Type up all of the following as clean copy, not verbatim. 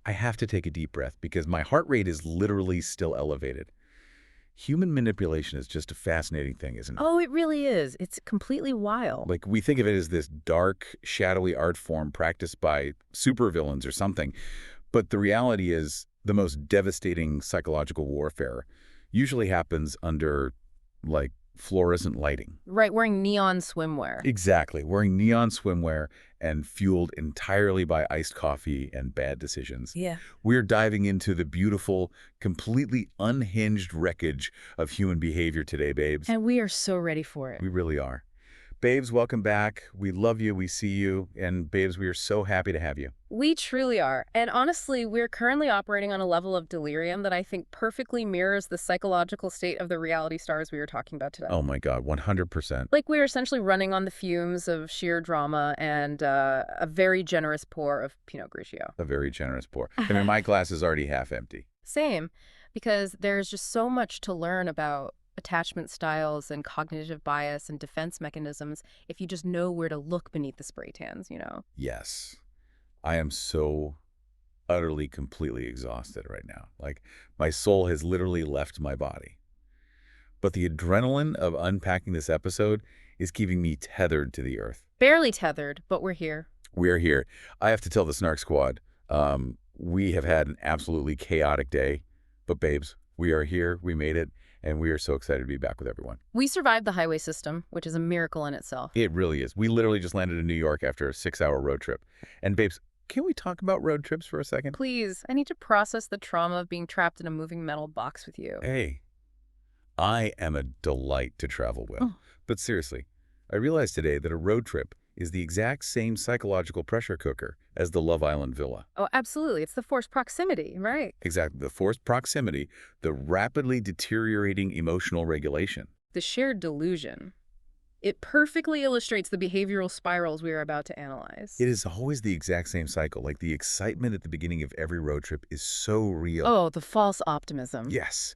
I have to take a deep breath because my heart rate is literally still elevated. Human manipulation is just a fascinating thing, isn't it? Oh, it really is. It's completely wild. Like, we think of it as this dark, shadowy art form practiced by supervillains or something. But the reality is the most devastating psychological warfare usually happens under, like, fluorescent lighting. Right, wearing neon swimwear. Exactly. Wearing neon swimwear and fueled entirely by iced coffee and bad decisions. Yeah. We're diving into the beautiful, completely unhinged wreckage of human behavior today, babes. And we are so ready for it. We really are. Babes, welcome back. We love you. We see you. And babes, we are so happy to have you. We truly are. And honestly, we're currently operating on a level of delirium that I think perfectly mirrors the psychological state of the reality stars we were talking about today. Oh my God, 100%. Like, we're essentially running on the fumes of sheer drama and a very generous pour of Pinot Grigio. A very generous pour. I mean, my glass is already half empty. Same, because there's just so much to learn about attachment styles and cognitive bias and defense mechanisms if you just know where to look beneath the spray tans, you know? Yes. I am so utterly, completely exhausted right now. Like, my soul has literally left my body. But the adrenaline of unpacking this episode is keeping me tethered to the earth. Barely tethered, but we're here. We're here. I have to tell the Snark Squad, we have had an absolutely chaotic day. But babes, we are here. We made it. And we are so excited to be back with everyone. We survived the highway system, which is a miracle in itself. It really is. We literally just landed in New York after a 6-hour road trip. And babes, can we talk about road trips for a second? Please, I need to process the trauma of being trapped in a moving metal box with you. Hey, I am a delight to travel with. Oh. But seriously, I realized today that a road trip is the exact same psychological pressure cooker as the Love Island villa. Oh, absolutely. It's the forced proximity, right? Exactly. The forced proximity, the rapidly deteriorating emotional regulation. The shared delusion. It perfectly illustrates the behavioral spirals we are about to analyze. It is always the exact same cycle. Like, the excitement at the beginning of every road trip is so real. Oh, the false optimism. Yes.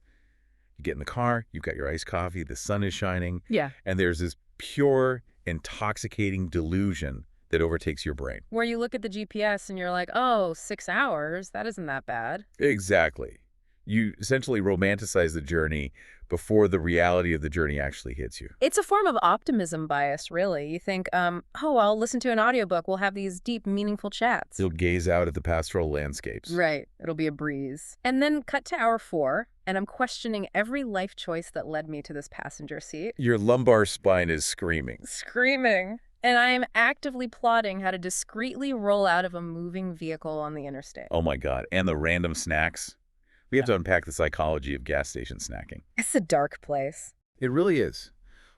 You get in the car, you've got your iced coffee, the sun is shining. Yeah. And there's this pure, intoxicating delusion that overtakes your brain. Where you look at the GPS and you're like, oh, 6 hours, that isn't that bad. Exactly. You essentially romanticize the journey before the reality of the journey actually hits you. It's a form of optimism bias, really. You think, oh, I'll listen to an audiobook. We'll have these deep, meaningful chats. You'll gaze out at the pastoral landscapes. Right. It'll be a breeze. And then cut to hour 4, and I'm questioning every life choice that led me to this passenger seat. Your lumbar spine is screaming. Screaming. And I am actively plotting how to discreetly roll out of a moving vehicle on the interstate. Oh my God. And the random snacks. We have to unpack the psychology of gas station snacking. It's a dark place. It really is.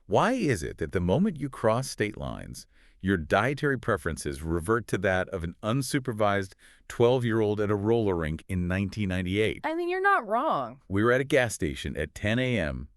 Why is it that the moment you cross state lines, your dietary preferences revert to that of an unsupervised 12-year-old at a roller rink in 1998? I mean, you're not wrong. We were at a gas station at 10 a.m.,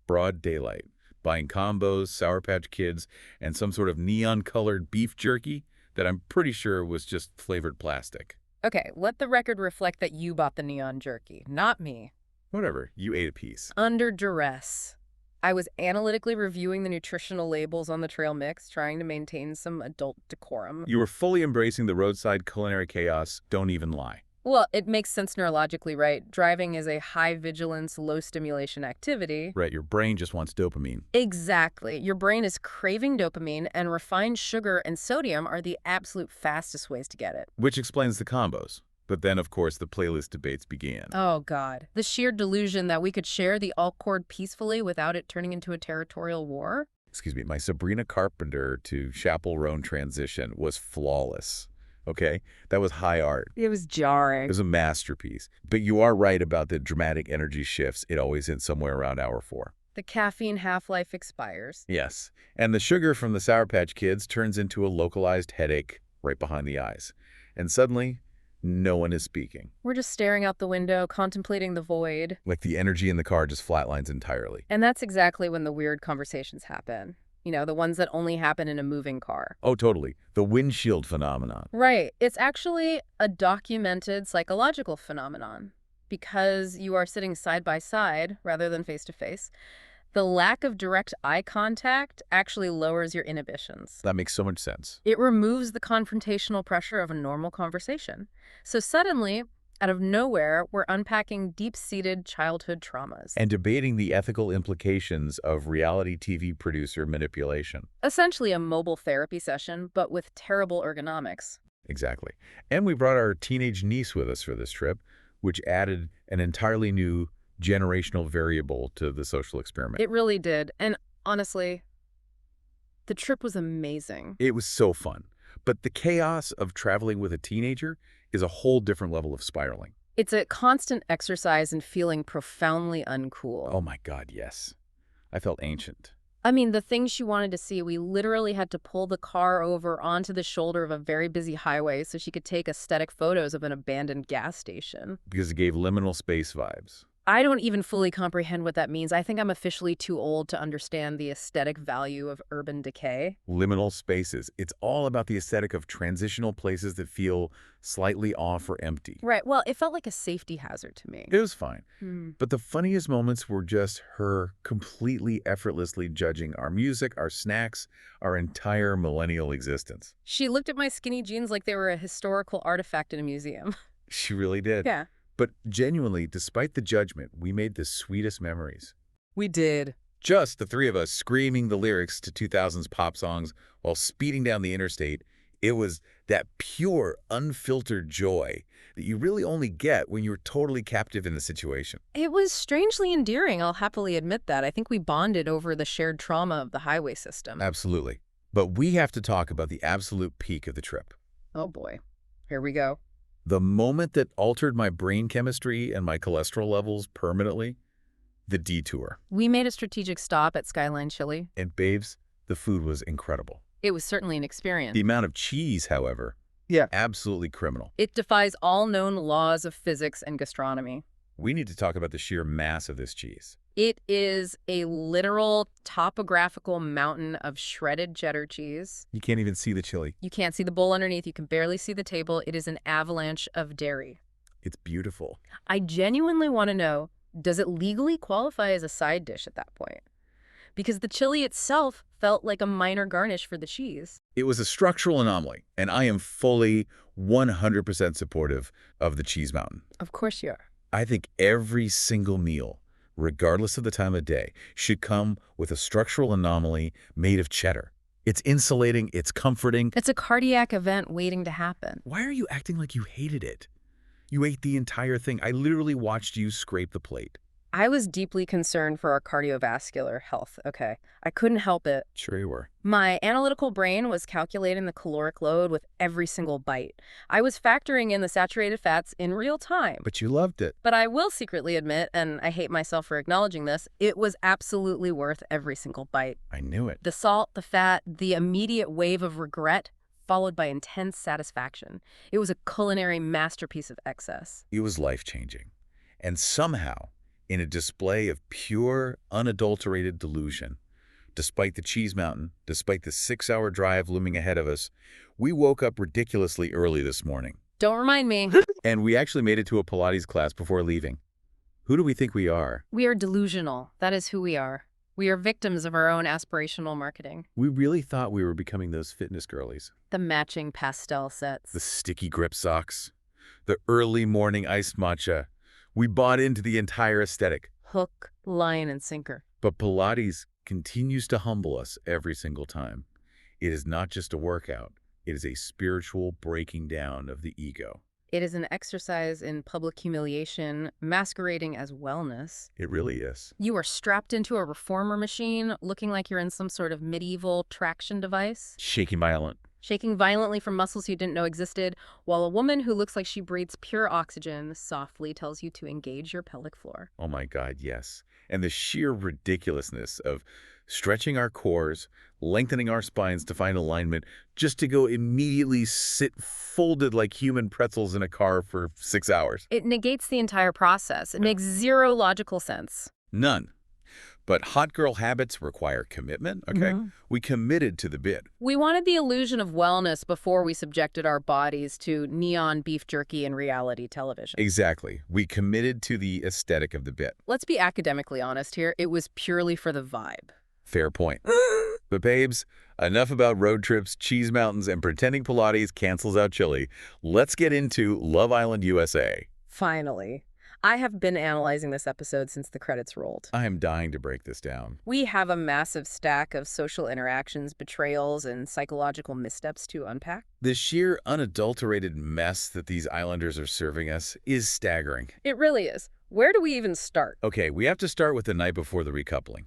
broad daylight, buying combos, Sour Patch Kids, and some sort of neon-colored beef jerky that I'm pretty sure was just flavored plastic. Okay, let the record reflect that you bought the neon jerky, not me. Whatever, you ate a piece. Under duress. I was analytically reviewing the nutritional labels on the trail mix, trying to maintain some adult decorum. You were fully embracing the roadside culinary chaos, don't even lie. Well, it makes sense neurologically, right? Driving is a high-vigilance, low-stimulation activity. Right, your brain just wants dopamine. Exactly. Your brain is craving dopamine, and refined sugar and sodium are the absolute fastest ways to get it. Which explains the combos. But then, of course, the playlist debates began. Oh, God. The sheer delusion that we could share the alt chord peacefully without it turning into a territorial war? Excuse me, my Sabrina Carpenter to Chappell Roan transition was flawless. Okay? That was high art. It was jarring. It was a masterpiece. But you are right about the dramatic energy shifts. It always hits somewhere around hour 4. The caffeine half-life expires. Yes. And the sugar from the Sour Patch Kids turns into a localized headache right behind the eyes. And suddenly, no one is speaking. We're just staring out the window, contemplating the void. Like the energy in the car just flatlines entirely. And that's exactly when the weird conversations happen. You know, the ones that only happen in a moving car. Oh, totally. The windshield phenomenon. Right. It's actually a documented psychological phenomenon. Because you are sitting side by side rather than face to face, The lack of direct eye contact actually lowers your inhibitions. That makes so much sense. It removes the confrontational pressure of a normal conversation. So suddenly, out of nowhere, we're unpacking deep-seated childhood traumas. And debating the ethical implications of reality TV producer manipulation. Essentially a mobile therapy session, but with terrible ergonomics. Exactly. And we brought our teenage niece with us for this trip, which added an entirely new generational variable to the social experiment. It really did. And honestly, the trip was amazing. It was so fun. But the chaos of traveling with a teenager is a whole different level of spiraling. It's a constant exercise in feeling profoundly uncool. Oh my God, yes. I felt ancient. I mean, the things she wanted to see, we literally had to pull the car over onto the shoulder of a very busy highway so she could take aesthetic photos of an abandoned gas station. Because it gave liminal space vibes. I don't even fully comprehend what that means. I think I'm officially too old to understand the aesthetic value of urban decay. Liminal spaces. It's all about the aesthetic of transitional places that feel slightly off or empty. Right. Well, it felt like a safety hazard to me. It was fine. But the funniest moments were just her completely effortlessly judging our music, our snacks, our entire millennial existence. She looked at my skinny jeans like they were a historical artifact in a museum. She really did. Yeah. But genuinely, despite the judgment, we made the sweetest memories. We did. Just the three of us screaming the lyrics to 2000s pop songs while speeding down the interstate. It was that pure, unfiltered joy that you really only get when you're totally captive in the situation. It was strangely endearing, I'll happily admit that. I think we bonded over the shared trauma of the highway system. Absolutely. But we have to talk about the absolute peak of the trip. Oh boy. Here we go. The moment that altered my brain chemistry and my cholesterol levels permanently, the detour. We made a strategic stop at Skyline Chili. And babes, the food was incredible. It was certainly an experience. The amount of cheese, however, absolutely criminal. It defies all known laws of physics and gastronomy. We need to talk about the sheer mass of this cheese. It is a literal topographical mountain of shredded cheddar cheese. You can't even see the chili. You can't see the bowl underneath. You can barely see the table. It is an avalanche of dairy. It's beautiful. I genuinely want to know, does it legally qualify as a side dish at that point? Because the chili itself felt like a minor garnish for the cheese. It was a structural anomaly, and I am fully 100% supportive of the cheese mountain. Of course you are. I think every single meal, regardless of the time of day, should come with a structural anomaly made of cheddar. It's insulating, it's comforting. It's a cardiac event waiting to happen. Why are you acting like you hated it? You ate the entire thing. I literally watched you scrape the plate. I was deeply concerned for our cardiovascular health, okay? I couldn't help it. Sure you were. My analytical brain was calculating the caloric load with every single bite. I was factoring in the saturated fats in real time. But you loved it. But I will secretly admit, and I hate myself for acknowledging this, it was absolutely worth every single bite. I knew it. The salt, the fat, the immediate wave of regret, followed by intense satisfaction. It was a culinary masterpiece of excess. It was life-changing. And somehow, in a display of pure, unadulterated delusion, despite the cheese mountain, despite the 6-hour drive looming ahead of us, we woke up ridiculously early this morning. Don't remind me. And we actually made it to a Pilates class before leaving. Who do we think we are? We are delusional. That is who we are. We are victims of our own aspirational marketing. We really thought we were becoming those fitness girlies. The matching pastel sets. The sticky grip socks. The early morning iced matcha. We bought into the entire aesthetic. Hook, line, and sinker. But Pilates continues to humble us every single time. It is not just a workout. It is a spiritual breaking down of the ego. It is an exercise in public humiliation, masquerading as wellness. It really is. You are strapped into a reformer machine, looking like you're in some sort of medieval traction device. Shaking Shaking violently from muscles you didn't know existed, while a woman who looks like she breathes pure oxygen softly tells you to engage your pelvic floor. Oh my God, yes. And the sheer ridiculousness of stretching our cores, lengthening our spines to find alignment, just to go immediately sit folded like human pretzels in a car for 6 hours. It negates the entire process. It makes zero logical sense. None. But hot girl habits require commitment, okay? We committed to the bid. We wanted the illusion of wellness before we subjected our bodies to neon beef jerky and reality television. Exactly. We committed to the aesthetic of the bit. Let's be academically honest here. It was purely for the vibe. Fair point. But babes, enough about road trips, cheese mountains, and pretending Pilates cancels out chili. Let's get into Love Island USA. Finally. I have been analyzing this episode since the credits rolled. I am dying to break this down. We have a massive stack of social interactions, betrayals, and psychological missteps to unpack. The sheer unadulterated mess that these islanders are serving us is staggering. It really is. Where do we even start? Okay, we have to start with the night before the recoupling.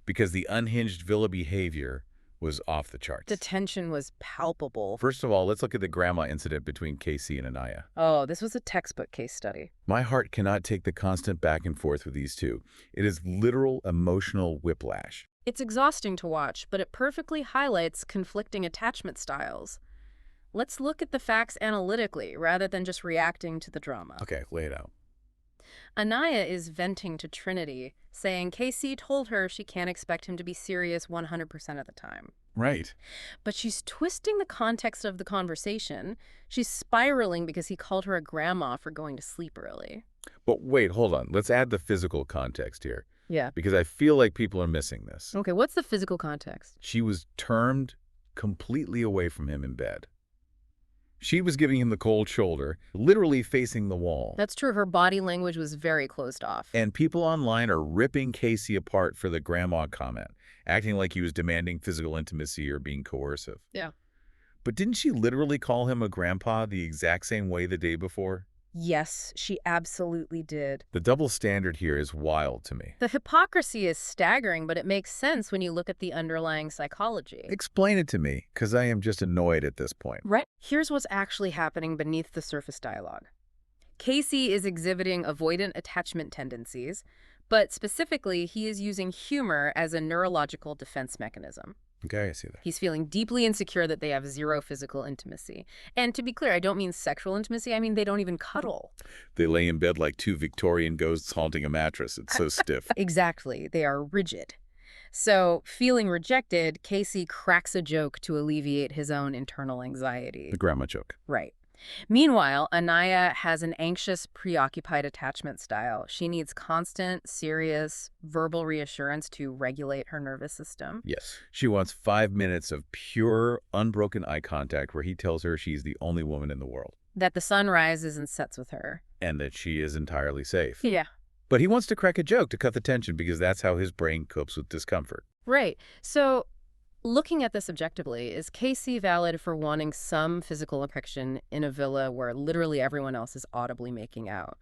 Because the unhinged villa behavior was off the charts. The tension was palpable. First of all, let's look at the grandma incident between Casey and Anaya. Oh, this was a textbook case study. My heart cannot take the constant back and forth with these two. It is literal emotional whiplash. It's exhausting to watch, but it perfectly highlights conflicting attachment styles. Let's look at the facts analytically rather than just reacting to the drama. Okay, lay it out. Anaya is venting to Trinity, saying Casey told her she can't expect him to be serious 100% of the time. Right. But she's twisting the context of the conversation. She's spiraling because he called her a grandma for going to sleep early. But wait, hold on. Let's add the physical context here. Yeah. Because I feel like people are missing this. Okay, what's the physical context? She was turned completely away from him in bed. She was giving him the cold shoulder, literally facing the wall. That's true. Her body language was very closed off. And people online are ripping Casey apart for the grandma comment, acting like he was demanding physical intimacy or being coercive. Yeah. But didn't she literally call him a grandpa the exact same way the day before? Yes, she absolutely did. The double standard here is wild to me. The hypocrisy is staggering, but it makes sense when you look at the underlying psychology. Explain it to me, because I am just annoyed at this point. Right. Here's what's actually happening beneath the surface dialogue. Casey is exhibiting avoidant attachment tendencies, but specifically, he is using humor as a neurological defense mechanism. Okay, I see that. He's feeling deeply insecure that they have zero physical intimacy. And to be clear, I don't mean sexual intimacy. I mean, they don't even cuddle. They lay in bed like two Victorian ghosts haunting a mattress. It's so stiff. Exactly. They are rigid. So, feeling rejected, Casey cracks a joke to alleviate his own internal anxiety. The grandma joke. Right. Meanwhile, Anaya has an anxious, preoccupied attachment style. She needs constant, serious, verbal reassurance to regulate her nervous system. Yes. She wants 5 minutes of pure, unbroken eye contact where he tells her she's the only woman in the world. That the sun rises and sets with her. And that she is entirely safe. Yeah. But he wants to crack a joke to cut the tension because that's how his brain copes with discomfort. Right. So, looking at this objectively, is Casey valid for wanting some physical affection in a villa where literally everyone else is audibly making out?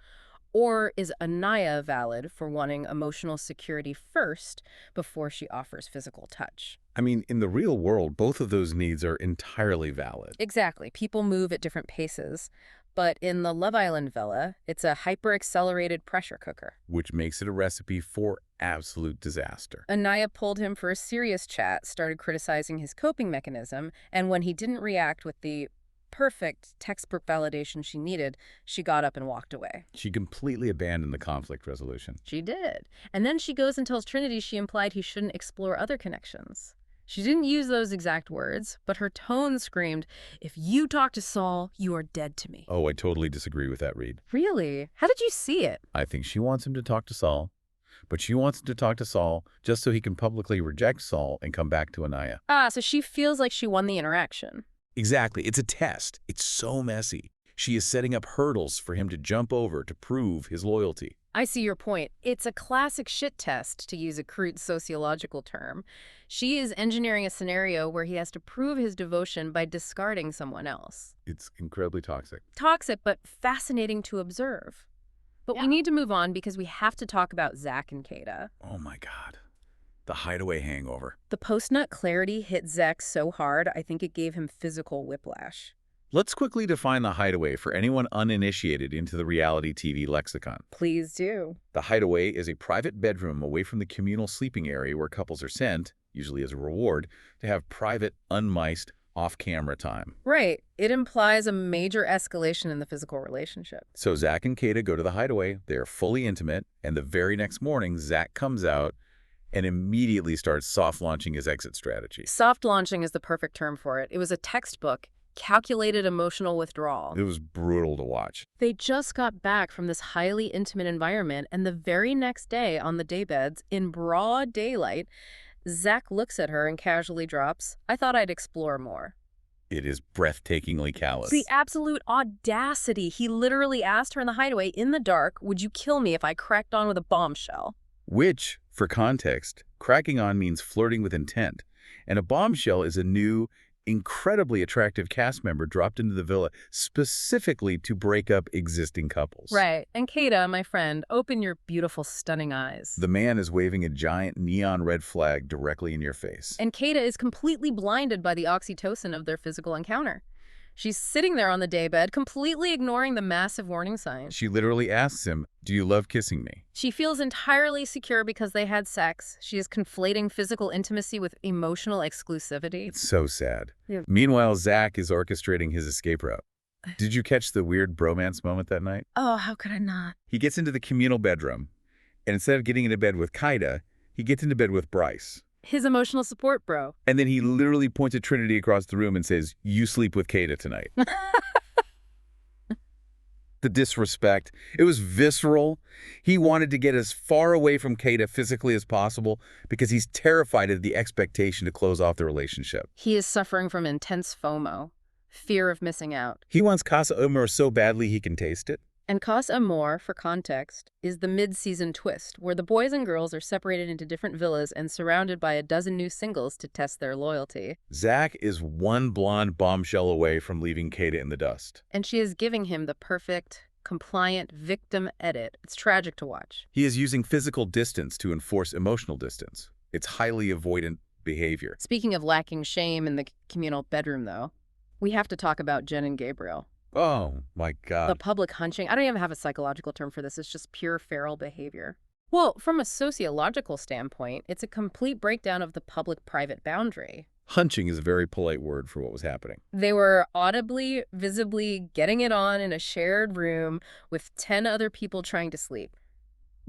Or is Anaya valid for wanting emotional security first before she offers physical touch? I mean, in the real world, both of those needs are entirely valid. Exactly. People move at different paces. But in the Love Island villa, it's a hyper-accelerated pressure cooker. Which makes it a recipe for absolute disaster. Anaya pulled him for a serious chat, started criticizing his coping mechanism, and when he didn't react with the perfect textbook validation she needed, she got up and walked away. She completely abandoned the conflict resolution. She did. And then she goes and tells Trinity she implied he shouldn't explore other connections. She didn't use those exact words, but her tone screamed, "If you talk to Sol, you are dead to me." Oh, I totally disagree with that read. Really? How did you see it? I think she wants him to talk to Sol, but she wants him to talk to Sol just so he can publicly reject Sol and come back to Anaya. Ah, so she feels like she won the interaction. Exactly. It's a test. It's so messy. She is setting up hurdles for him to jump over to prove his loyalty. I see your point. It's a classic shit test, to use a crude sociological term. She is engineering a scenario where he has to prove his devotion by discarding someone else. It's incredibly toxic. Toxic, but fascinating to observe. But we need to move on because we have to talk about Zach and Kata. Oh my God. The hideaway hangover. The post-nut clarity hit Zach so hard, I think it gave him physical whiplash. Let's quickly define the hideaway for anyone uninitiated into the reality TV lexicon. Please do. The hideaway is a private bedroom away from the communal sleeping area where couples are sent, usually as a reward, to have private, unmiced, off-camera time. Right. It implies a major escalation in the physical relationship. So Zach and Kata go to the hideaway, they're fully intimate, and the very next morning, Zach comes out and immediately starts soft-launching his exit strategy. Soft launching is the perfect term for it. It was a textbook, calculated emotional withdrawal. It was brutal to watch. They just got back from this highly intimate environment, and the very next day on the daybeds, in broad daylight, Zach looks at her and casually drops, "I thought I'd explore more." It is breathtakingly callous. The absolute audacity. He literally asked her in the hideaway, in the dark, "Would you kill me if I cracked on with a bombshell?" Which, for context, cracking on means flirting with intent. And a bombshell is a new, incredibly attractive cast member dropped into the villa specifically to break up existing couples. Right. And Kata, my friend, open your beautiful, stunning eyes. The man is waving a giant neon red flag directly in your face. And Kata is completely blinded by the oxytocin of their physical encounter. She's sitting there on the daybed, completely ignoring the massive warning sign. She literally asks him, "Do you love kissing me?" She feels entirely secure because they had sex. She is conflating physical intimacy with emotional exclusivity. It's so sad. Yeah. Meanwhile, Zach is orchestrating his escape route. Did you catch the weird bromance moment that night? Oh, how could I not? He gets into the communal bedroom, and instead of getting into bed with Kaida, he gets into bed with Bryce. His emotional support, bro. And then he literally points at Trinity across the room and says, "You sleep with Kaida tonight." The disrespect. It was visceral. He wanted to get as far away from Kaida physically as possible because he's terrified of the expectation to close off the relationship. He is suffering from intense FOMO, fear of missing out. He wants Casa Amor so badly he can taste it. And Casa Amor, for context, is the mid-season twist, where the boys and girls are separated into different villas and surrounded by a dozen new singles to test their loyalty. Zach is one blonde bombshell away from leaving Kaida in the dust. And she is giving him the perfect, compliant victim edit. It's tragic to watch. He is using physical distance to enforce emotional distance. It's highly avoidant behavior. Speaking of lacking shame in the communal bedroom, though, we have to talk about Jen and Gabriel. Oh, my God. The public hunching. I don't even have a psychological term for this. It's just pure feral behavior. Well, from a sociological standpoint, it's a complete breakdown of the public-private boundary. Hunching is a very polite word for what was happening. They were audibly, visibly getting it on in a shared room with 10 other people trying to sleep.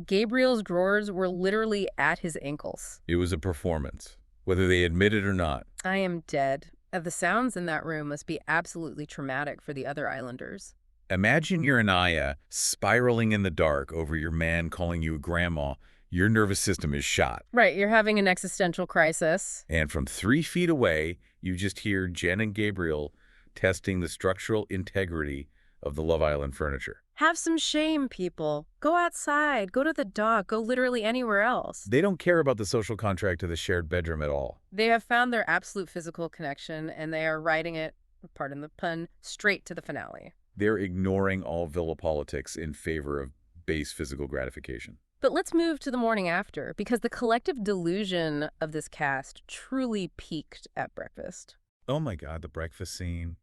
Gabriel's drawers were literally at his ankles. It was a performance, whether they admit it or not. I am dead. The sounds in that room must be absolutely traumatic for the other islanders. Imagine you're Anaya spiraling in the dark over your man calling you a grandma. Your nervous system is shot. Right, you're having an existential crisis. And from 3 feet away, you just hear Jen and Gabriel testing the structural integrity of the Love Island furniture. Have some shame, people. Go outside, go to the dock, go literally anywhere else. They don't care about the social contract of the shared bedroom at all. They have found their absolute physical connection, and they are riding it, pardon the pun, straight to the finale. They're ignoring all villa politics in favor of base physical gratification. But let's move to the morning after, because the collective delusion of this cast truly peaked at breakfast. Oh my God, the breakfast scene.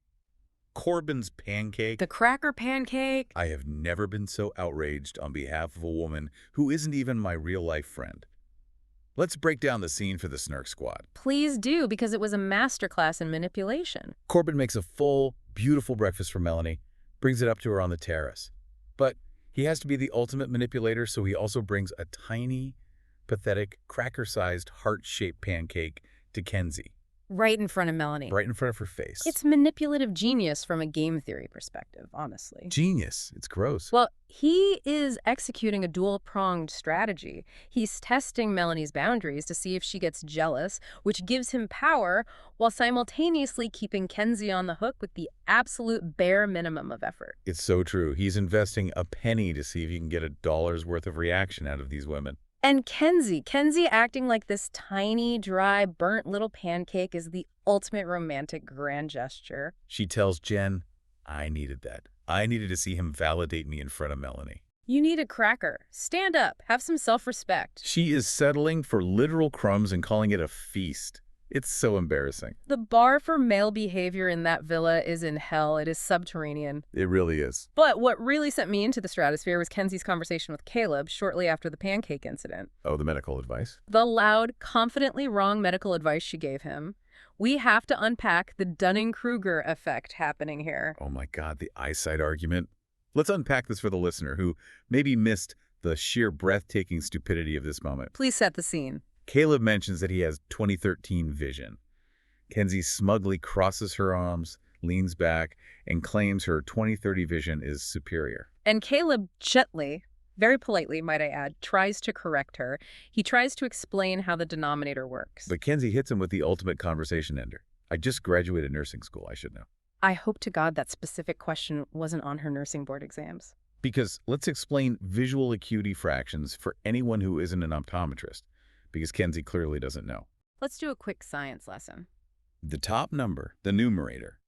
Corbin's pancake. The cracker pancake. I have never been so outraged on behalf of a woman who isn't even my real-life friend. Let's break down the scene for the Snark Squad. Please do, because it was a masterclass in manipulation. Corbin makes a full, beautiful breakfast for Melanie, brings it up to her on the terrace. But he has to be the ultimate manipulator, so he also brings a tiny, pathetic, cracker-sized, heart-shaped pancake to Kenzie. Right in front of Melanie. Right in front of her face. It's manipulative genius from a game theory perspective, honestly. Genius. It's gross. Well, he is executing a dual-pronged strategy. He's testing Melanie's boundaries to see if she gets jealous, which gives him power, while simultaneously keeping Kenzie on the hook with the absolute bare minimum of effort. It's so true. He's investing a penny to see if he can get $1 worth of reaction out of these women. And Kenzie acting like this tiny, dry, burnt little pancake is the ultimate romantic grand gesture. She tells Jen, I needed that. I needed to see him validate me in front of Melanie. You need a cracker. Stand up. Have some self-respect. She is settling for literal crumbs and calling it a feast. It's so embarrassing. The bar for male behavior in that villa is in hell. It is subterranean. It really is. But what really sent me into the stratosphere was Kenzie's conversation with Caleb shortly after the pancake incident. Oh, the medical advice? The loud, confidently wrong medical advice she gave him. We have to unpack the Dunning-Kruger effect happening here. Oh my God, the eyesight argument. Let's unpack this for the listener who maybe missed the sheer breathtaking stupidity of this moment. Please set the scene. Caleb mentions that he has 2013 vision. Kenzie smugly crosses her arms, leans back, and claims her 2030 vision is superior. And Caleb gently, very politely, might I add, tries to correct her. He tries to explain how the denominator works. But Kenzie hits him with the ultimate conversation ender. I just graduated nursing school, I should know. I hope to God that specific question wasn't on her nursing board exams. Because let's explain visual acuity fractions for anyone who isn't an optometrist, because Kenzie clearly doesn't know. Let's do a quick science lesson. The top number, the numerator,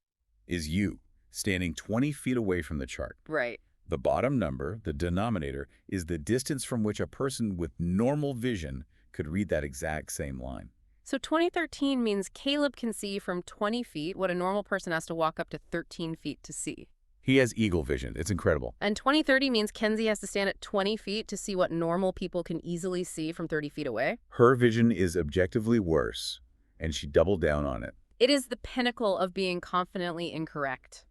is you, standing 20 feet away from the chart. Right. The bottom number, the denominator, is the distance from which a person with normal vision could read that exact same line. So 2013 means Caleb can see from 20 feet what a normal person has to walk up to 13 feet to see. He has eagle vision. It's incredible. And 2030 means Kenzie has to stand at 20 feet to see what normal people can easily see from 30 feet away. Her vision is objectively worse, and she doubled down on it. It is the pinnacle of being confidently incorrect.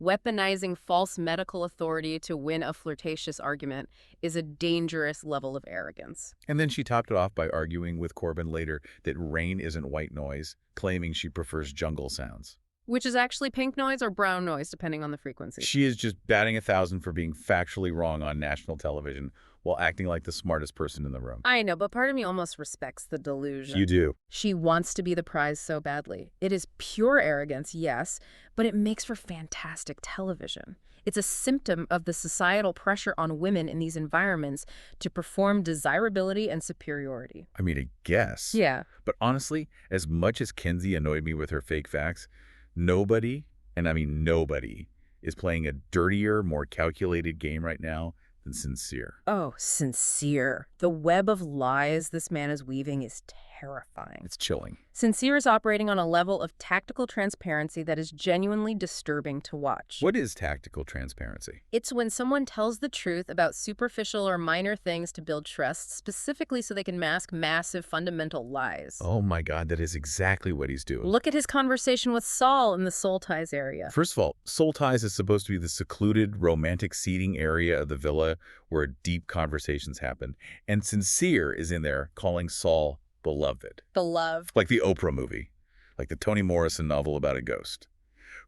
Weaponizing false medical authority to win a flirtatious argument is a dangerous level of arrogance. And then she topped it off by arguing with Corbin later that rain isn't white noise, claiming she prefers jungle sounds. Which is actually pink noise or brown noise, depending on the frequency. She is just batting 1,000 for being factually wrong on national television while acting like the smartest person in the room. I know, but part of me almost respects the delusion. You do. She wants to be the prize so badly. It is pure arrogance, yes, but it makes for fantastic television. It's a symptom of the societal pressure on women in these environments to perform desirability and superiority. I mean, I guess. Yeah. But honestly, as much as Kenzie annoyed me with her fake facts, nobody, and I mean nobody, is playing a dirtier, more calculated game right now than Sincere. Oh, Sincere. The web of lies this man is weaving is terrifying. It's chilling. Sincere is operating on a level of tactical transparency that is genuinely disturbing to watch. What is tactical transparency? It's when someone tells the truth about superficial or minor things to build trust, specifically so they can mask massive fundamental lies. Oh my God, that is exactly what he's doing. Look at his conversation with Sol in the Soul Ties area. First of all, Soul Ties is supposed to be the secluded, romantic seating area of the villa where deep conversations happen. And Sincere is in there calling Sol beloved. Beloved. Like the Oprah movie, like the Toni Morrison novel about a ghost,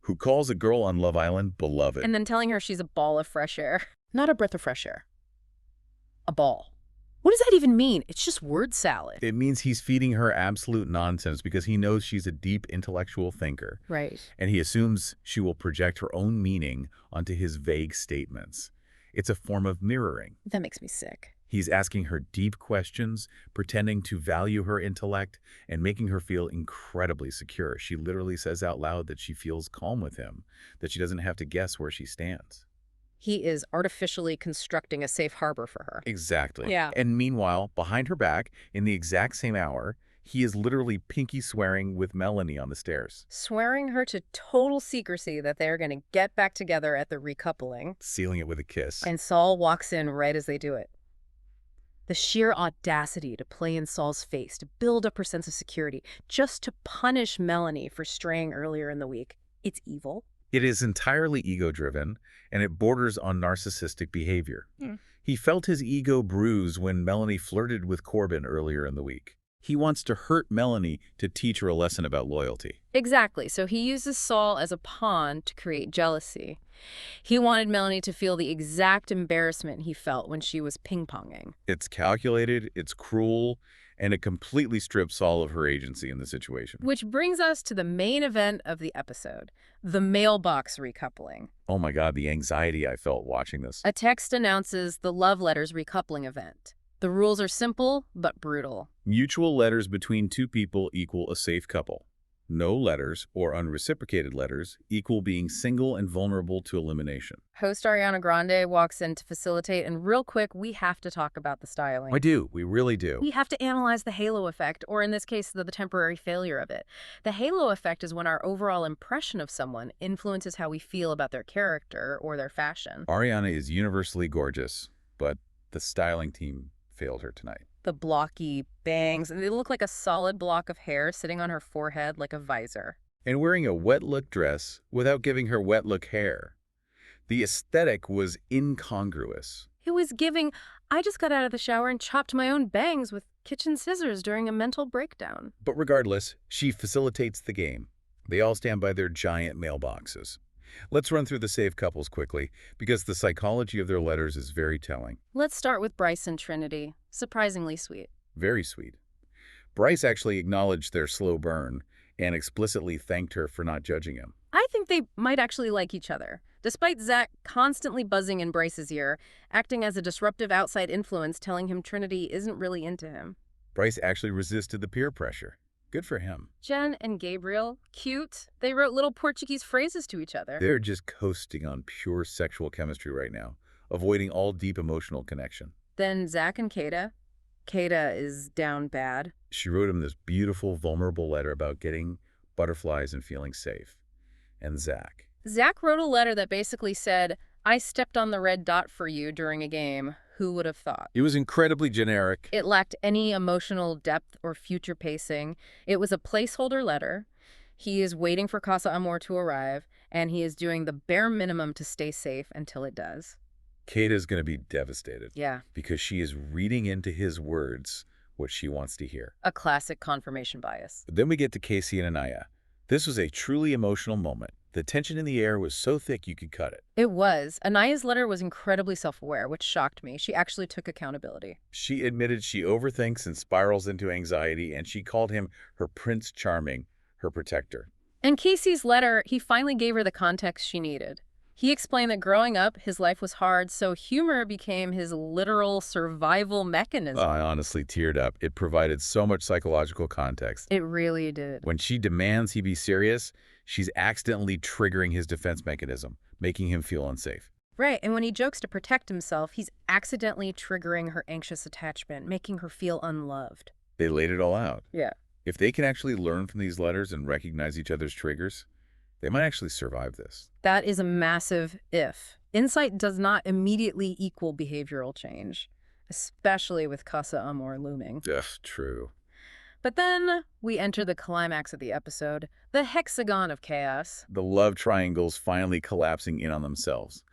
who calls a girl on Love Island beloved. And then telling her she's a ball of fresh air. Not a breath of fresh air. A ball. What does that even mean? It's just word salad. It means he's feeding her absolute nonsense because he knows she's a deep intellectual thinker. Right. And he assumes she will project her own meaning onto his vague statements. It's a form of mirroring. That makes me sick. He's asking her deep questions, pretending to value her intellect, and making her feel incredibly secure. She literally says out loud that she feels calm with him, that she doesn't have to guess where she stands. He is artificially constructing a safe harbor for her. Exactly. Yeah. And meanwhile, behind her back, in the exact same hour, he is literally pinky swearing with Melanie on the stairs. Swearing her to total secrecy that they're going to get back together at the recoupling. Sealing it with a kiss. And Sol walks in right as they do it. The sheer audacity to play in Sol's face, to build up her sense of security, just to punish Melanie for straying earlier in the week. It's evil. It is entirely ego-driven, and it borders on narcissistic behavior. He felt his ego bruise when Melanie flirted with Corbin earlier in the week. He wants to hurt Melanie to teach her a lesson about loyalty. Exactly. So he uses Sol as a pawn to create jealousy. He wanted Melanie to feel the exact embarrassment he felt when she was ping-ponging. It's calculated, it's cruel, and it completely strips Sol of her agency in the situation. Which brings us to the main event of the episode, the mailbox recoupling. Oh my God, the anxiety I felt watching this. A text announces the love letters recoupling event. The rules are simple but brutal. Mutual letters between two people equal a safe couple. No letters or unreciprocated letters equal being single and vulnerable to elimination. Host Ariana Grande walks in to facilitate, and real quick, we have to talk about the styling. I do. We really do. We have to analyze the halo effect, or in this case, the temporary failure of it. The halo effect is when our overall impression of someone influences how we feel about their character or their fashion. Ariana is universally gorgeous, but the styling team failed her tonight. The blocky bangs, and they look like a solid block of hair sitting on her forehead like a visor. And wearing a wet look dress without giving her wet look hair. The aesthetic was incongruous. It was giving, I just got out of the shower and chopped my own bangs with kitchen scissors during a mental breakdown. But regardless, she facilitates the game. They all stand by their giant mailboxes. Let's run through the saved couples quickly, because the psychology of their letters is very telling. Let's start with Bryce and Trinity. Surprisingly sweet. Very sweet. Bryce actually acknowledged their slow burn and explicitly thanked her for not judging him. I think they might actually like each other. Despite Zach constantly buzzing in Bryce's ear, acting as a disruptive outside influence telling him Trinity isn't really into him. Bryce actually resisted the peer pressure. Good for him. Jen and Gabriel, cute. They wrote little Portuguese phrases to each other. They're just coasting on pure sexual chemistry right now, avoiding all deep emotional connection. Then Zach and Kata. Kata is down bad. She wrote him this beautiful, vulnerable letter about getting butterflies and feeling safe. And Zach. Zach wrote a letter that basically said, I stepped on the red dot for you during a game. Who would have thought? It was incredibly generic. It lacked any emotional depth or future pacing. It was a placeholder letter. He is waiting for Casa Amor to arrive, and he is doing the bare minimum to stay safe until it does. Kata's going to be devastated. Yeah. Because she is reading into his words what she wants to hear. A classic confirmation bias. But then we get to Casey and Anaya. This was a truly emotional moment. The tension in the air was so thick you could cut it. It was. Anaya's letter was incredibly self-aware, which shocked me. She actually took accountability. She admitted she overthinks and spirals into anxiety, and she called him her Prince Charming, her protector. In Casey's letter, he finally gave her the context she needed. He explained that growing up, his life was hard, so humor became his literal survival mechanism. I honestly teared up. It provided so much psychological context. It really did. When she demands he be serious, she's accidentally triggering his defense mechanism, making him feel unsafe. Right, and when he jokes to protect himself, he's accidentally triggering her anxious attachment, making her feel unloved. They laid it all out. Yeah. If they can actually learn from these letters and recognize each other's triggers, they might actually survive this. That is a massive if. Insight does not immediately equal behavioral change, especially with Casa Amor looming. Ugh, true. But then we enter the climax of the episode, the hexagon of chaos. The love triangles finally collapsing in on themselves.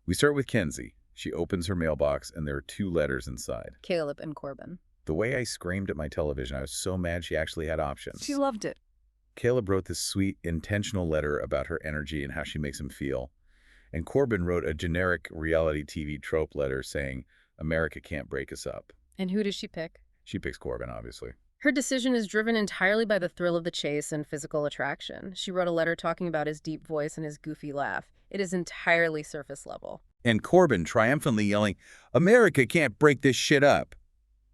We start with Kenzie. She opens her mailbox and there are 2 letters inside. Caleb and Corbin. The way I screamed at my television, I was so mad she actually had options. She loved it. Caleb wrote this sweet, intentional letter about her energy and how she makes him feel. And Corbin wrote a generic reality TV trope letter saying, America can't break us up. And who does she pick? She picks Corbin, obviously. Her decision is driven entirely by the thrill of the chase and physical attraction. She wrote a letter talking about his deep voice and his goofy laugh. It is entirely surface level. And Corbin triumphantly yelling, America can't break this shit up,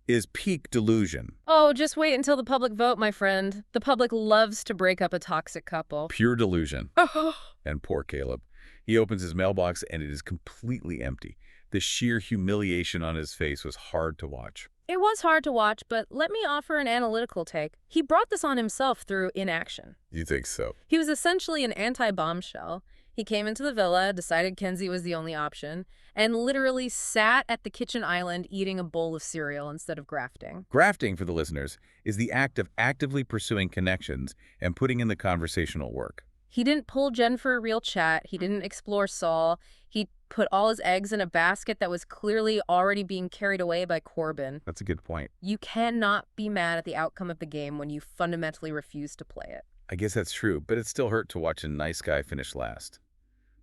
is peak delusion. Oh, just wait until the public vote, my friend. The public loves to break up a toxic couple. Pure delusion. Oh. And poor Caleb. He opens his mailbox and it is completely empty. The sheer humiliation on his face was hard to watch. It was hard to watch, but let me offer an analytical take. He brought this on himself through inaction. You think so? He was essentially an anti-bombshell. He came into the villa, decided Kenzie was the only option, and literally sat at the kitchen island eating a bowl of cereal instead of grafting. Grafting, for the listeners, is the act of actively pursuing connections and putting in the conversational work. He didn't pull Jen for a real chat. He didn't explore Sol. He put all his eggs in a basket that was clearly already being carried away by Corbin. That's a good point. You cannot be mad at the outcome of the game when you fundamentally refuse to play it. I guess that's true, but it still hurt to watch a nice guy finish last.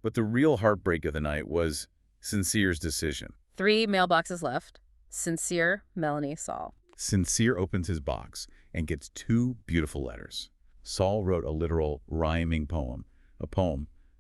But the real heartbreak of the night was Sincere's decision. 3 mailboxes left. Sincere, Melanie, Sol. Sincere opens his box and gets 2 beautiful letters. Sol wrote a literal rhyming poem,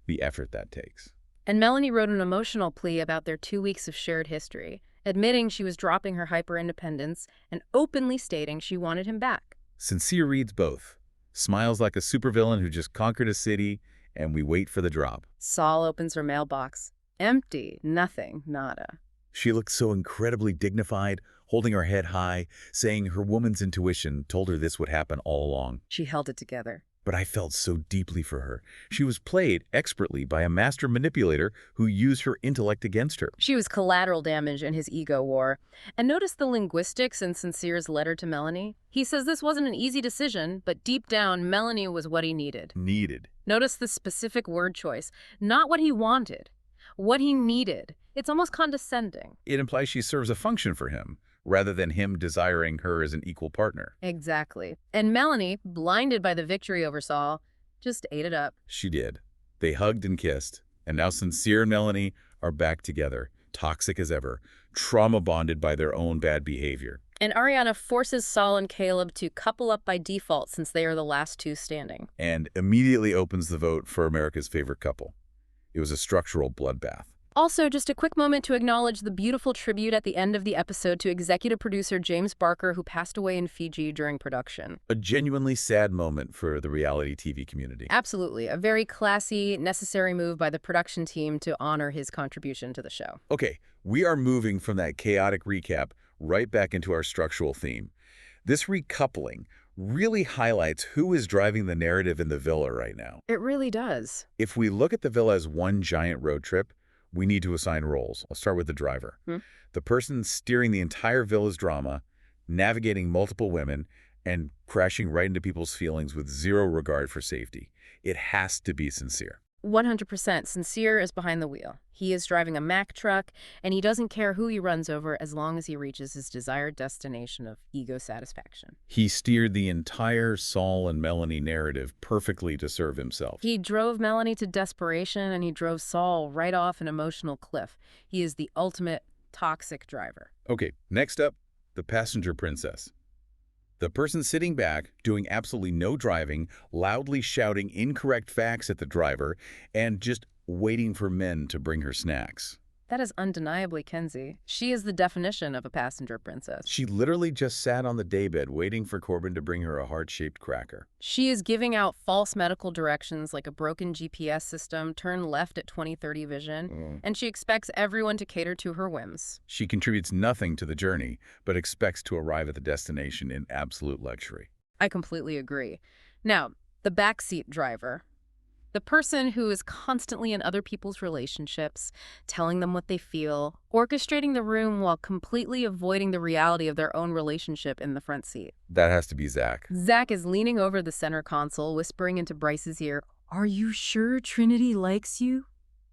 the effort that takes. And Melanie wrote an emotional plea about their 2 weeks of shared history, admitting she was dropping her hyper-independence and openly stating she wanted him back. Sincere reads both, smiles like a supervillain who just conquered a city, and we wait for the drop. Sol opens her mailbox. Empty. Nothing. Nada. She looks so incredibly dignified, holding her head high, saying her woman's intuition told her this would happen all along. She held it together. But I felt so deeply for her. She was played expertly by a master manipulator who used her intellect against her. She was collateral damage in his ego war. And notice the linguistics in Sincere's letter to Melanie. He says this wasn't an easy decision, but deep down, Melanie was what he needed. Notice the specific word choice. Not what he wanted. What he needed. It's almost condescending. It implies she serves a function for him, rather than him desiring her as an equal partner. Exactly. And Melanie, blinded by the victory over Sol, just ate it up. She did. They hugged and kissed, and now Sincere and Melanie are back together, toxic as ever, trauma-bonded by their own bad behavior. And Ariana forces Sol and Caleb to couple up by default since they are the last two standing. And immediately opens the vote for America's favorite couple. It was a structural bloodbath. Also, just a quick moment to acknowledge the beautiful tribute at the end of the episode to executive producer James Barker, who passed away in Fiji during production. A genuinely sad moment for the reality TV community. Absolutely. A very classy, necessary move by the production team to honor his contribution to the show. Okay, we are moving from that chaotic recap right back into our structural theme. This recoupling really highlights who is driving the narrative in the villa right now. It really does. If we look at the villa as one giant road trip, we need to assign roles. I'll start with the driver. The person steering the entire villa's drama, navigating multiple women, and crashing right into people's feelings with zero regard for safety. It has to be Sincere. 100%. Sincere is behind the wheel. He is driving a Mack truck, and he doesn't care who he runs over as long as he reaches his desired destination of ego satisfaction. He steered the entire Sol and Melanie narrative perfectly to serve himself. He drove Melanie to desperation, and he drove Sol right off an emotional cliff. He is the ultimate toxic driver. Okay, next up, the passenger princess. The person sitting back, doing absolutely no driving, loudly shouting incorrect facts at the driver, and just waiting for men to bring her snacks. That is undeniably Kenzie. She is the definition of a passenger princess. She literally just sat on the daybed waiting for Corbin to bring her a heart-shaped cracker. She is giving out false medical directions like a broken GPS system, turn left at 20/30 vision, and she expects everyone to cater to her whims. She contributes nothing to the journey, but expects to arrive at the destination in absolute luxury. I completely agree. Now, the backseat driver. The person who is constantly in other people's relationships, telling them what they feel, orchestrating the room while completely avoiding the reality of their own relationship in the front seat. That has to be Zach. Zach is leaning over the center console, whispering into Bryce's ear, "Are you sure Trinity likes you?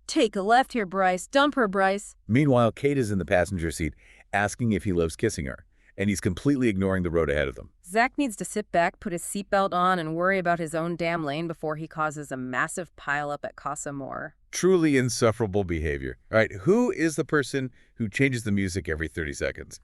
Take a left here, Bryce. Dump her, Bryce." Meanwhile, Kate is in the passenger seat, asking if he loves kissing her, and he's completely ignoring the road ahead of them. Zach needs to sit back, put his seatbelt on, and worry about his own damn lane before he causes a massive pileup at Casa More. Truly insufferable behavior. All right, who is the person who changes the music every 30 seconds?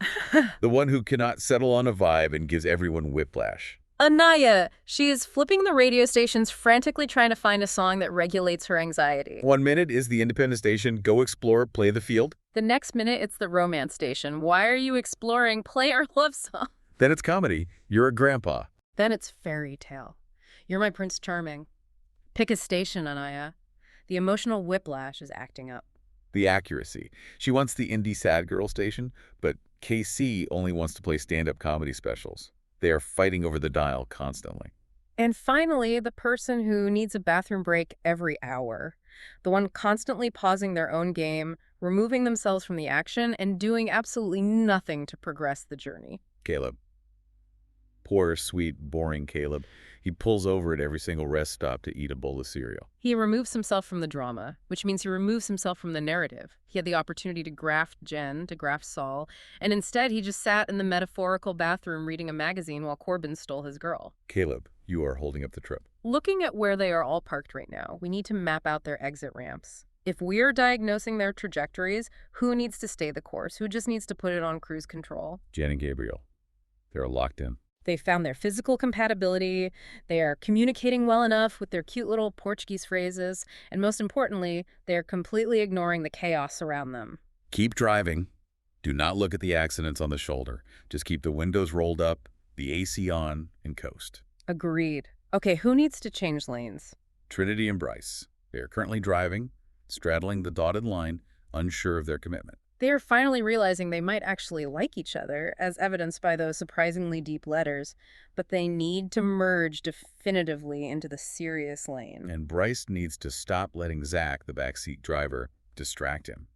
The one who cannot settle on a vibe and gives everyone whiplash. Anaya. She is flipping the radio stations, frantically trying to find a song that regulates her anxiety. 1 minute is the independent station, go explore, play the field. The next minute, it's the romance station. Why are you exploring? Play our love song. Then it's comedy, you're a grandpa. Then it's fairy tale. You're my Prince Charming. Pick a station, Anaya. The emotional whiplash is acting up. The accuracy. She wants the indie sad girl station, but KC only wants to play stand-up comedy specials. They are fighting over the dial constantly. And finally, the person who needs a bathroom break every hour. The one constantly pausing their own game, removing themselves from the action, and doing absolutely nothing to progress the journey. Caleb. Poor, sweet, boring Caleb. He pulls over at every single rest stop to eat a bowl of cereal. He removes himself from the drama, which means he removes himself from the narrative. He had the opportunity to graft Jen, to graft Sol, and instead he just sat in the metaphorical bathroom reading a magazine while Corbin stole his girl. Caleb, you are holding up the trip. Looking at where they are all parked right now, we need to map out their exit ramps. If we're diagnosing their trajectories, who needs to stay the course? Who just needs to put it on cruise control? Jen and Gabriel. They're locked in. They found their physical compatibility, they are communicating well enough with their cute little Portuguese phrases, and most importantly, they are completely ignoring the chaos around them. Keep driving. Do not look at the accidents on the shoulder. Just keep the windows rolled up, the AC on, and coast. Agreed. Okay, who needs to change lanes? Trinity and Bryce. They are currently driving, straddling the dotted line, unsure of their commitment. They are finally realizing they might actually like each other, as evidenced by those surprisingly deep letters, but they need to merge definitively into the serious lane. And Bryce needs to stop letting Zach, the backseat driver, distract him.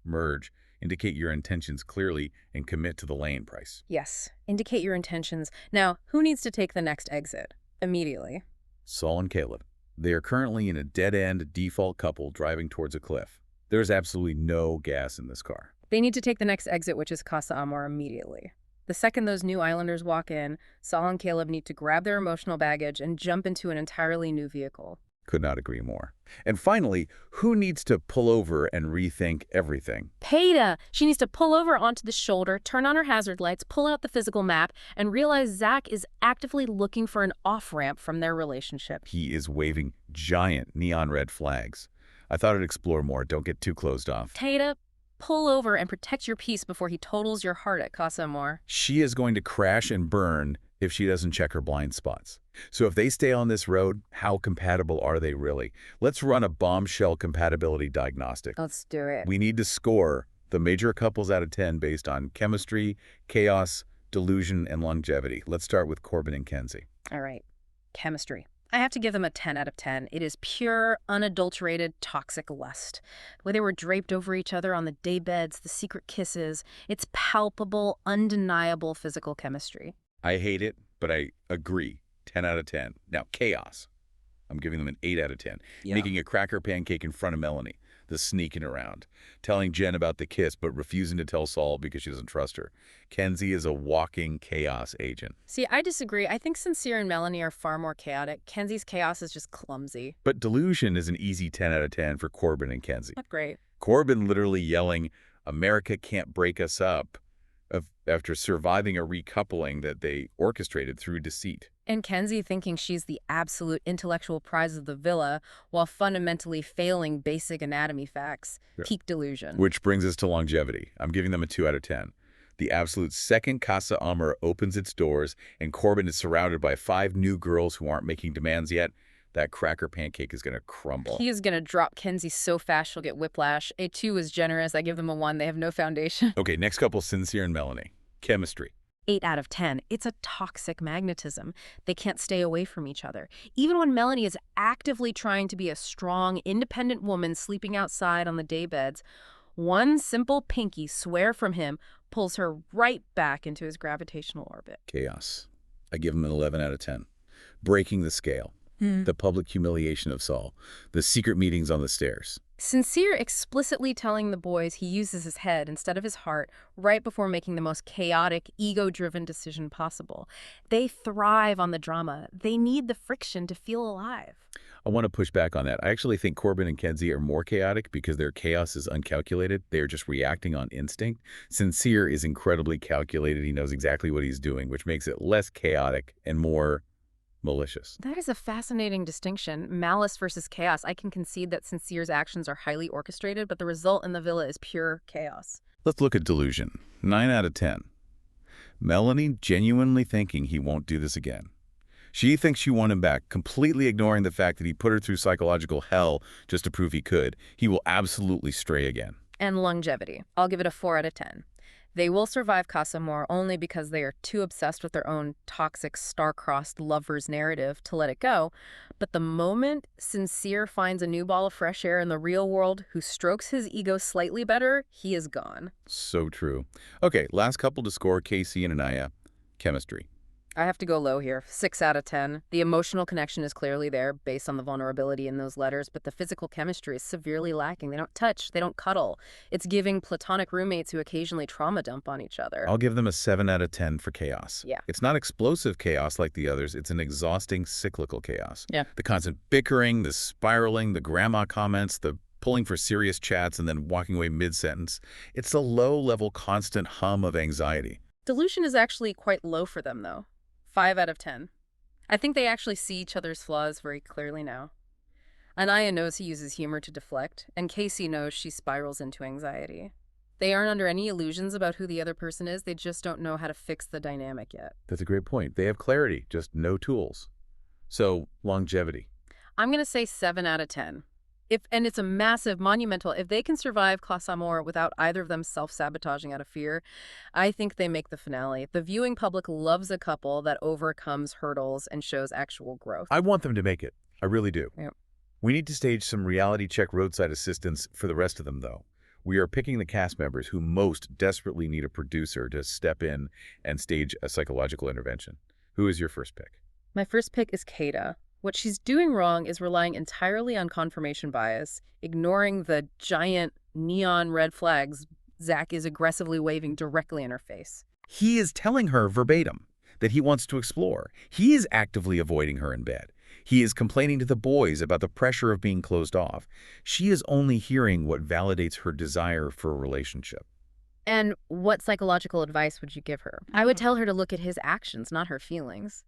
Merge, indicate your intentions clearly, and commit to the lane, Bryce. Yes, indicate your intentions. Now, who needs to take the next exit? Immediately. Sol and Caleb. They are currently in a dead-end default couple driving towards a cliff. There's absolutely no gas in this car. They need to take the next exit, which is Casa Amor, immediately. The second those new islanders walk in, Sol and Caleb need to grab their emotional baggage and jump into an entirely new vehicle. Could not agree more. And finally, who needs to pull over and rethink everything? Peita! She needs to pull over onto the shoulder, turn on her hazard lights, pull out the physical map, and realize Zach is actively looking for an off-ramp from their relationship. He is waving giant neon red flags. I thought I'd explore more. Don't get too closed off. Peita, pull over and protect your peace before he totals your heart at Casa Amor. She is going to crash and burn if she doesn't check her blind spots. So if they stay on this road, how compatible are they really? Let's run a bombshell compatibility diagnostic. Let's do it. We need to score the major couples out of 10 based on chemistry, chaos, delusion, and longevity. Let's start with Corbin and Kenzie. All right. Chemistry. I have to give them a 10 out of 10. It is pure, unadulterated, toxic lust. The way they were draped over each other on the daybeds, the secret kisses, it's palpable, undeniable physical chemistry. I hate it, but I agree. 10 out of 10. Now, chaos. I'm giving them an 8 out of 10. Yeah. Making a cracker pancake in front of Melanie, the sneaking around. Telling Jen about the kiss, but refusing to tell Sol because she doesn't trust her. Kenzie is a walking chaos agent. See, I disagree. I think Sincere and Melanie are far more chaotic. Kenzie's chaos is just clumsy. But delusion is an easy 10 out of 10 for Corbin and Kenzie. Not great. Corbin literally yelling, "America can't break us up," after surviving a recoupling that they orchestrated through deceit. And Kenzie thinking she's the absolute intellectual prize of the villa while fundamentally failing basic anatomy facts. Yeah. Peak delusion. Which brings us to longevity. I'm giving them a 2 out of 10. The absolute second Casa Amor opens its doors and Corbin is surrounded by 5 new girls who aren't making demands yet, that cracker pancake is going to crumble. He is going to drop Kenzie so fast she'll get whiplash. A 2 is generous. I give them a 1. They have no foundation. Okay, next couple, Sincere and Melanie. Chemistry. 8 out of 10. It's a toxic magnetism. They can't stay away from each other. Even when Melanie is actively trying to be a strong, independent woman sleeping outside on the daybeds, one simple pinky swear from him pulls her right back into his gravitational orbit. Chaos. I give them an 11 out of 10. Breaking the scale. The public humiliation of Sol. The secret meetings on the stairs. Sincere explicitly telling the boys he uses his head instead of his heart right before making the most chaotic, ego-driven decision possible. They thrive on the drama. They need the friction to feel alive. I want to push back on that. I actually think Corbin and Kenzie are more chaotic because their chaos is uncalculated. They are just reacting on instinct. Sincere is incredibly calculated. He knows exactly what he's doing, which makes it less chaotic and more malicious. That is a fascinating distinction. Malice versus chaos. I can concede that Sincere's actions are highly orchestrated, but the result in the villa is pure chaos. Let's look at delusion. 9 out of 10. Melanie genuinely thinking he won't do this again. She thinks she won him back, completely ignoring the fact that he put her through psychological hell just to prove he could. He will absolutely stray again. And longevity. I'll give it a 4 out of 10. They will survive Casa Amor only because they are too obsessed with their own toxic, star-crossed lovers narrative to let it go. But the moment Sincere finds a new ball of fresh air in the real world who strokes his ego slightly better, he is gone. So true. Okay, last couple to score, Casey and Anaya. Chemistry. I have to go low here. 6 out of 10. The emotional connection is clearly there based on the vulnerability in those letters, but the physical chemistry is severely lacking. They don't touch. They don't cuddle. It's giving platonic roommates who occasionally trauma dump on each other. I'll give them a 7 out of 10 for chaos. Yeah. It's not explosive chaos like the others. It's an exhausting, cyclical chaos. Yeah. The constant bickering, the spiraling, the grandma comments, the pulling for serious chats and then walking away mid-sentence. It's a low-level, constant hum of anxiety. Delusion is actually quite low for them, though. 5 out of 10. I think they actually see each other's flaws very clearly now. Anaya knows he uses humor to deflect, and Casey knows she spirals into anxiety. They aren't under any illusions about who the other person is, they just don't know how to fix the dynamic yet. That's a great point. They have clarity, just no tools. So, longevity. I'm going to say 7 out of 10. And it's a massive, monumental, if they can survive Casa Amor without either of them self-sabotaging out of fear, I think they make the finale. The viewing public loves a couple that overcomes hurdles and shows actual growth. I want them to make it. I really do. Yep. We need to stage some reality check roadside assistance for the rest of them, though. We are picking the cast members who most desperately need a producer to step in and stage a psychological intervention. Who is your first pick? My first pick is Keita. What she's doing wrong is relying entirely on confirmation bias, ignoring the giant neon red flags Zach is aggressively waving directly in her face. He is telling her verbatim that he wants to explore. He is actively avoiding her in bed. He is complaining to the boys about the pressure of being closed off. She is only hearing what validates her desire for a relationship. And what psychological advice would you give her? I would tell her to look at his actions, not her feelings.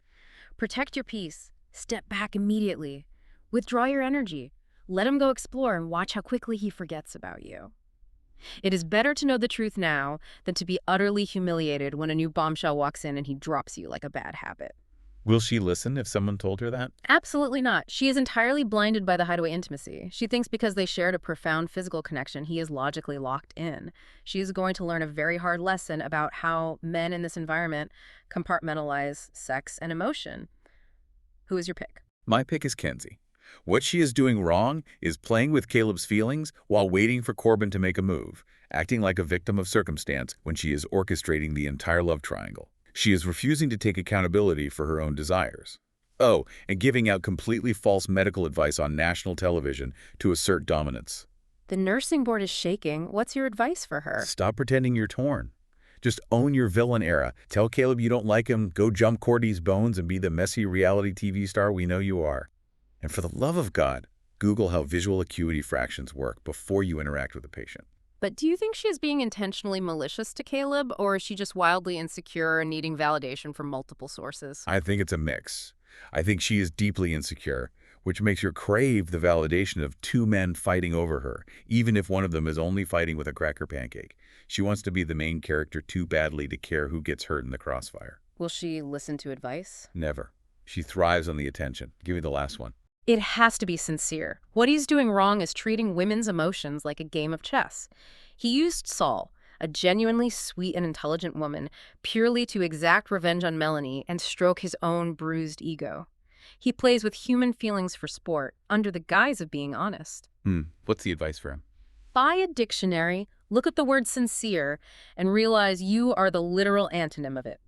Protect your peace. Step back immediately. Withdraw your energy. Let him go explore and watch how quickly he forgets about you. It is better to know the truth now than to be utterly humiliated when a new bombshell walks in and he drops you like a bad habit. Will she listen if someone told her that? Absolutely not. She is entirely blinded by the hideaway intimacy. She thinks because they shared a profound physical connection, he is logically locked in. She is going to learn a very hard lesson about how men in this environment compartmentalize sex and emotion. Who is your pick? My pick is Kenzie. What she is doing wrong is playing with Caleb's feelings while waiting for Corbin to make a move, acting like a victim of circumstance when she is orchestrating the entire love triangle. She is refusing to take accountability for her own desires. Oh, and giving out completely false medical advice on national television to assert dominance. The nursing board is shaking. What's your advice for her? Stop pretending you're torn. Just own your villain era. Tell Caleb you don't like him, go jump Cordy's bones and be the messy reality TV star we know you are. And for the love of God, Google how visual acuity fractions work before you interact with a patient. But do you think she is being intentionally malicious to Caleb, or is she just wildly insecure and needing validation from multiple sources? I think it's a mix. I think she is deeply insecure, which makes her crave the validation of two men fighting over her, even if one of them is only fighting with a cracker pancake. She wants to be the main character too badly to care who gets hurt in the crossfire. Will she listen to advice? Never. She thrives on the attention. Give me the last one. It has to be sincere. What he's doing wrong is treating women's emotions like a game of chess. He used Sol, a genuinely sweet and intelligent woman, purely to exact revenge on Melanie and stroke his own bruised ego. He plays with human feelings for sport, under the guise of being honest. What's the advice for him? Buy a dictionary, look at the word sincere, and realize you are the literal antonym of it.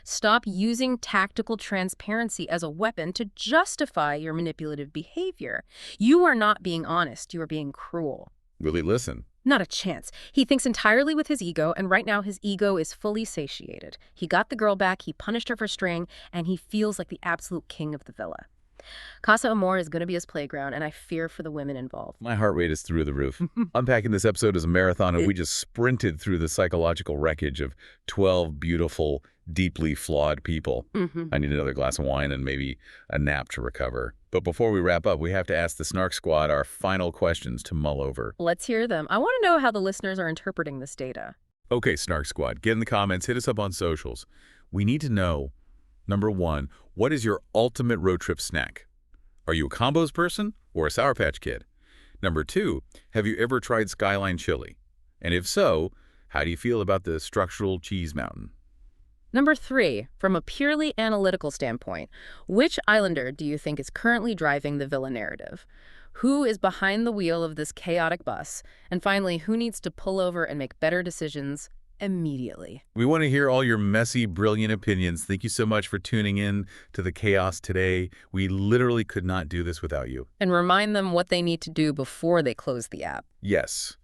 Stop using tactical transparency as a weapon to justify your manipulative behavior. You are not being honest. You are being cruel. Will he listen? Not a chance. He thinks entirely with his ego, and right now his ego is fully satiated. He got the girl back, he punished her for straying, and he feels like the absolute king of the villa. Casa Amor is going to be his playground, and I fear for the women involved. My heart rate is through the roof. Unpacking this episode is a marathon, and we just sprinted through the psychological wreckage of 12 beautiful, deeply flawed people. I need another glass of wine and maybe a nap to recover. But before we wrap up, we have to ask the Snark Squad our final questions to mull over. Let's hear them. I want to know how the listeners are interpreting this data. Okay, Snark Squad, get in the comments, hit us up on socials. We need to know, number one, what is your ultimate road trip snack? Are you a combos person or a Sour Patch Kid? Number two, have you ever tried Skyline chili? And if so, how do you feel about the structural cheese mountain? Number three, from a purely analytical standpoint, which islander do you think is currently driving the villa narrative? Who is behind the wheel of this chaotic bus? And finally, who needs to pull over and make better decisions immediately? We want to hear all your messy, brilliant opinions. Thank you so much for tuning in to the chaos today. We literally could not do this without you. And remind them what they need to do before they close the app. Yes.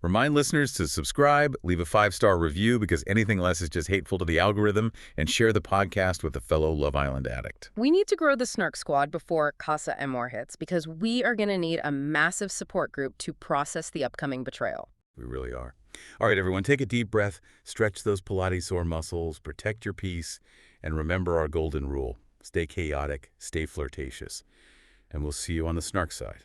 Remind listeners to subscribe, leave a 5-star review because anything less is just hateful to the algorithm, and share the podcast with a fellow Love Island addict. We need to grow the Snark Squad before Casa Amor hits because we are going to need a massive support group to process the upcoming betrayal. We really are. All right, everyone, take a deep breath, stretch those Pilates sore muscles, protect your peace, and remember our golden rule. Stay chaotic, stay flirtatious, and we'll see you on the Snark side.